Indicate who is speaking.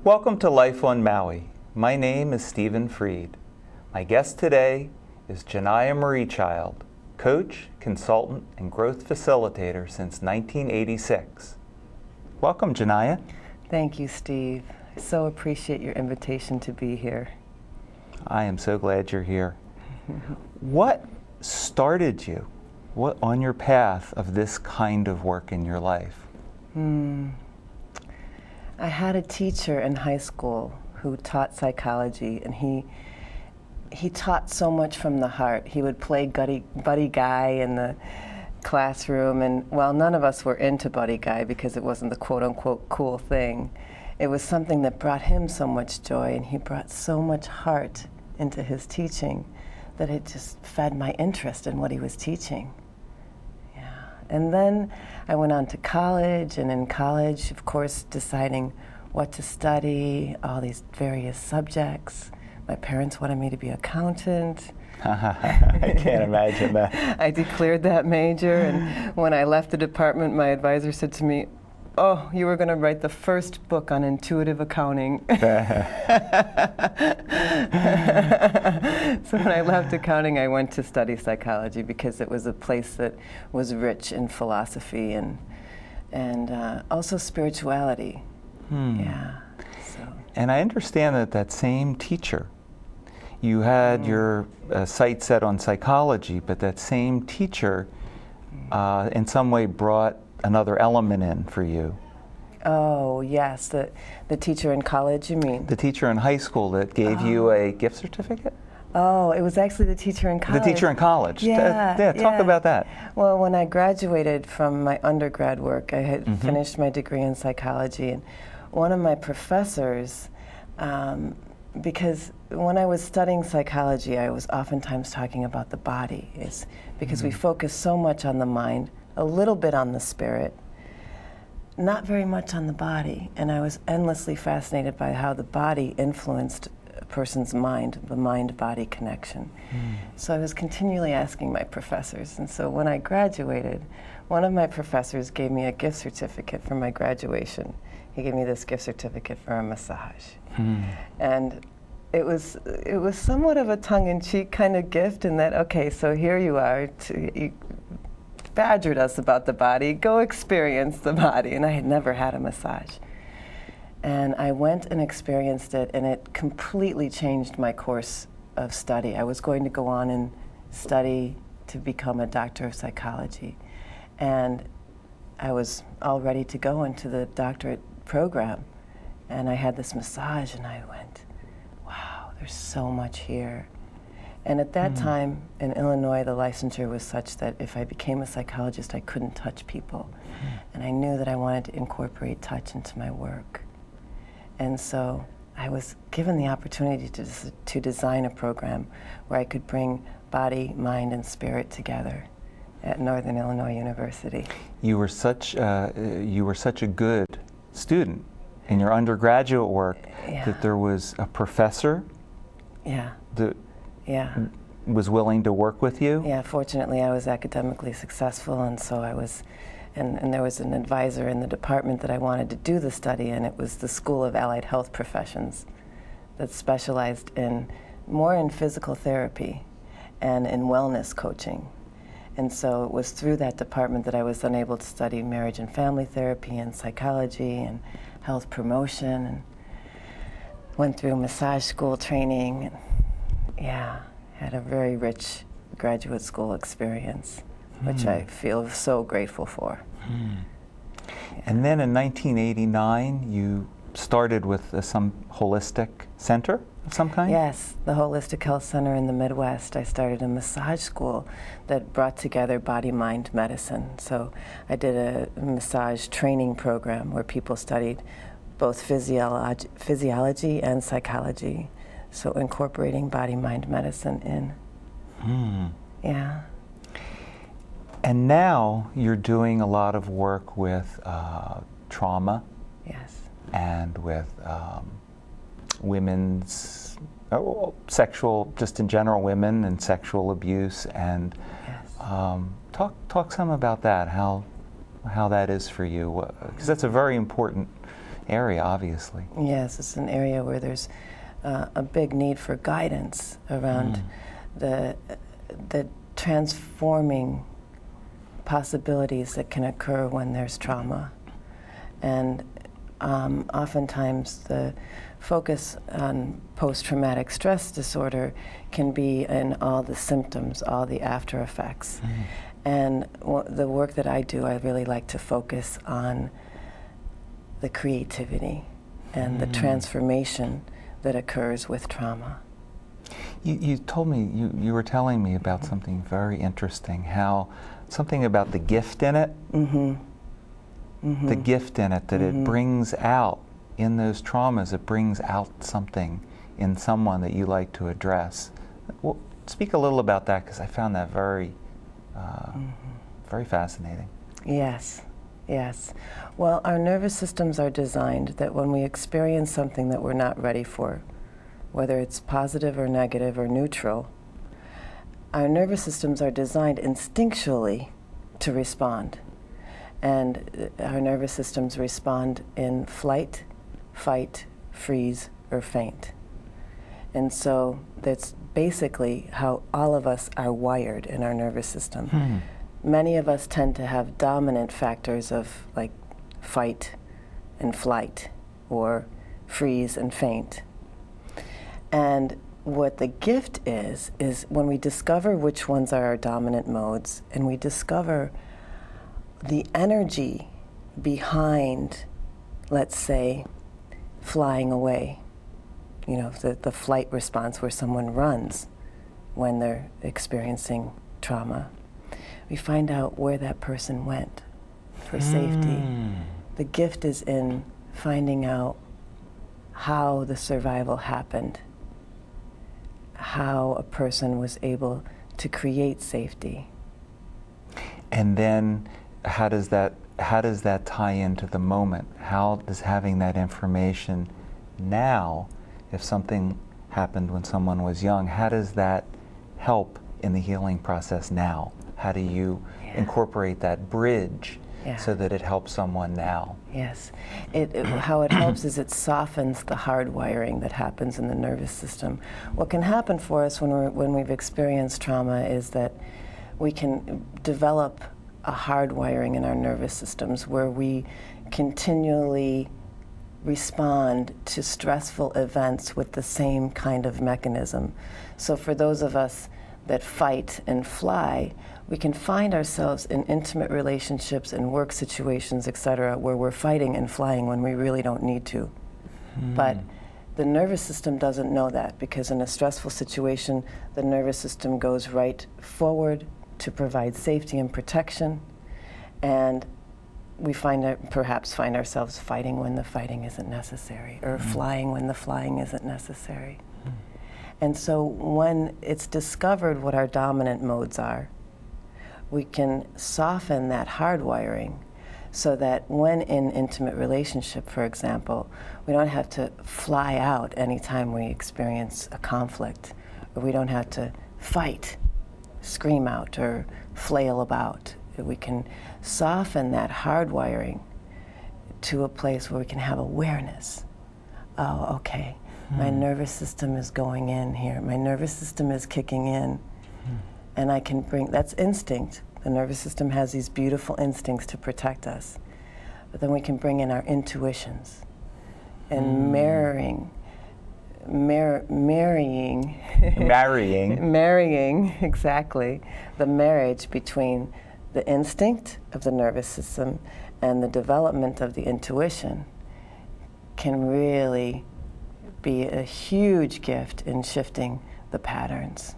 Speaker 1: Welcome to Life on Maui. My name is Stephen Freid. My guest today is Jonia Mariechild, coach, consultant, and growth facilitator since 1986. Welcome, Jonia.
Speaker 2: Thank you, Steve. I so appreciate your invitation to be here.
Speaker 1: I am so glad you're here. What started you on your path of this kind of work in your life?
Speaker 2: I had a teacher in high school who taught psychology, and he taught so much from the heart. He would play buddy guy in the classroom, and while none of us were into buddy guy because it wasn't the quote-unquote cool thing, it was something that brought him so much joy, and he brought so much heart into his teaching that it just fed my interest in what he was teaching. And then I went on to college, and in college, of course, deciding what to study, all these various subjects. My parents wanted me to be an accountant.
Speaker 1: I can't imagine that.
Speaker 2: I declared that major, and when I left the department, my advisor said to me, "Oh, you were going to write the first book on intuitive accounting." So when I left accounting, I went to study psychology because it was a place that was rich in philosophy and also spirituality. Yeah. So.
Speaker 1: And I understand that same teacher, you had your sights set on psychology, but that same teacher in some way brought another element in for you.
Speaker 2: Oh, yes. The teacher in college, you mean?
Speaker 1: The teacher in high school that gave you a gift certificate?
Speaker 2: Oh, it was actually the teacher in college.
Speaker 1: The teacher in college.
Speaker 2: Yeah,
Speaker 1: Talk about that.
Speaker 2: Well, when I graduated from my undergrad work, I had finished my degree in psychology, and one of my professors, because when I was studying psychology, I was oftentimes talking about the body, because we focus so much on the mind, a little bit on the spirit, not very much on the body. And I was endlessly fascinated by how the body influenced a person's mind, the mind-body connection. So I was continually asking my professors. And so when I graduated, one of my professors gave me a gift certificate for my graduation. He gave me this gift certificate for a massage. And it was somewhat of a tongue-in-cheek kind of gift in that, okay, so here you are, you badgered us about the body, go experience the body. And I had never had a massage. And I went and experienced it, and it completely changed my course of study. I was going to go on and study to become a doctor of psychology. And I was all ready to go into the doctorate program. And I had this massage, and I went, wow, there's so much here. And at that time, in Illinois, the licensure was such that if I became a psychologist, I couldn't touch people. And I knew that I wanted to incorporate touch into my work. And so I was given the opportunity to design a program where I could bring body, mind, and spirit together at Northern Illinois University.
Speaker 1: You were such a good student in your undergraduate work that there was a professor that was willing to work with you?
Speaker 2: Yeah, fortunately I was academically successful, and so I was, and there was an advisor in the department that I wanted to do the study, and it was the School of Allied Health Professions that specialized more in physical therapy and in wellness coaching. And so it was through that department that I was then able to study marriage and family therapy and psychology and health promotion, and went through massage school training, and had a very rich graduate school experience, which I feel so grateful for.
Speaker 1: And then in 1989, you started with some holistic center of some kind?
Speaker 2: Yes, the Holistic Health Center in the Midwest. I started a massage school that brought together body-mind medicine. So I did a massage training program where people studied both physiology and psychology. So incorporating body-mind medicine in. Yeah.
Speaker 1: And now you're doing a lot of work with trauma.
Speaker 2: Yes.
Speaker 1: And with women's sexual, just in general, women and sexual abuse, and talk some about that. How that is for you, because that's a very important area, obviously.
Speaker 2: Yes, it's an area where there's a big need for guidance around the transforming possibilities that can occur when there's trauma. And oftentimes the focus on post-traumatic stress disorder can be in all the symptoms, all the after effects. And the work that I do, I really like to focus on the creativity and the transformation that occurs with trauma.
Speaker 1: You told me, you were telling me about something very interesting, how something about the gift in it, the gift in it, that it brings out, in those traumas, it brings out something in someone that you like to address. Well, speak a little about that, because I found that very, very fascinating.
Speaker 2: Yes, yes. Well, our nervous systems are designed that when we experience something that we're not ready for, whether it's positive or negative or neutral, our nervous systems are designed instinctually to respond. And our nervous systems respond in flight, fight, freeze, or faint. And so that's basically how all of us are wired in our nervous system. Many of us tend to have dominant factors of like fight and flight, or freeze and faint. And what the gift is when we discover which ones are our dominant modes, and we discover the energy behind, let's say, flying away. You know, the flight response where someone runs when they're experiencing trauma. We find out where that person went for safety. The gift is in finding out how the survival happened, how a person was able to create safety.
Speaker 1: And then how does that tie into the moment? How does having that information now, if something happened when someone was young, how does that help in the healing process now? How do you incorporate that bridge so that it helps someone now?
Speaker 2: Yes. How it helps is it softens the hardwiring that happens in the nervous system. What can happen for us when we've experienced trauma is that we can develop a hardwiring in our nervous systems where we continually respond to stressful events with the same kind of mechanism. So for those of us that fight and fly, we can find ourselves in intimate relationships and work situations, etc., where we're fighting and flying when we really don't need to. But the nervous system doesn't know that, because in a stressful situation, the nervous system goes right forward to provide safety and protection, and we perhaps find ourselves fighting when the fighting isn't necessary, or flying when the flying isn't necessary. And so when it's discovered what our dominant modes are, we can soften that hardwiring so that when in intimate relationship, for example, we don't have to fly out anytime we experience a conflict, or we don't have to fight, scream out, or flail about. We can soften that hardwiring to a place where we can have awareness. Oh, okay, my nervous system is going in here. My nervous system is kicking in. And I can bring, that's instinct. The nervous system has these beautiful instincts to protect us. But then we can bring in our intuitions and marrying, exactly, the marriage between the instinct of the nervous system and the development of the intuition can really be a huge gift in shifting the patterns.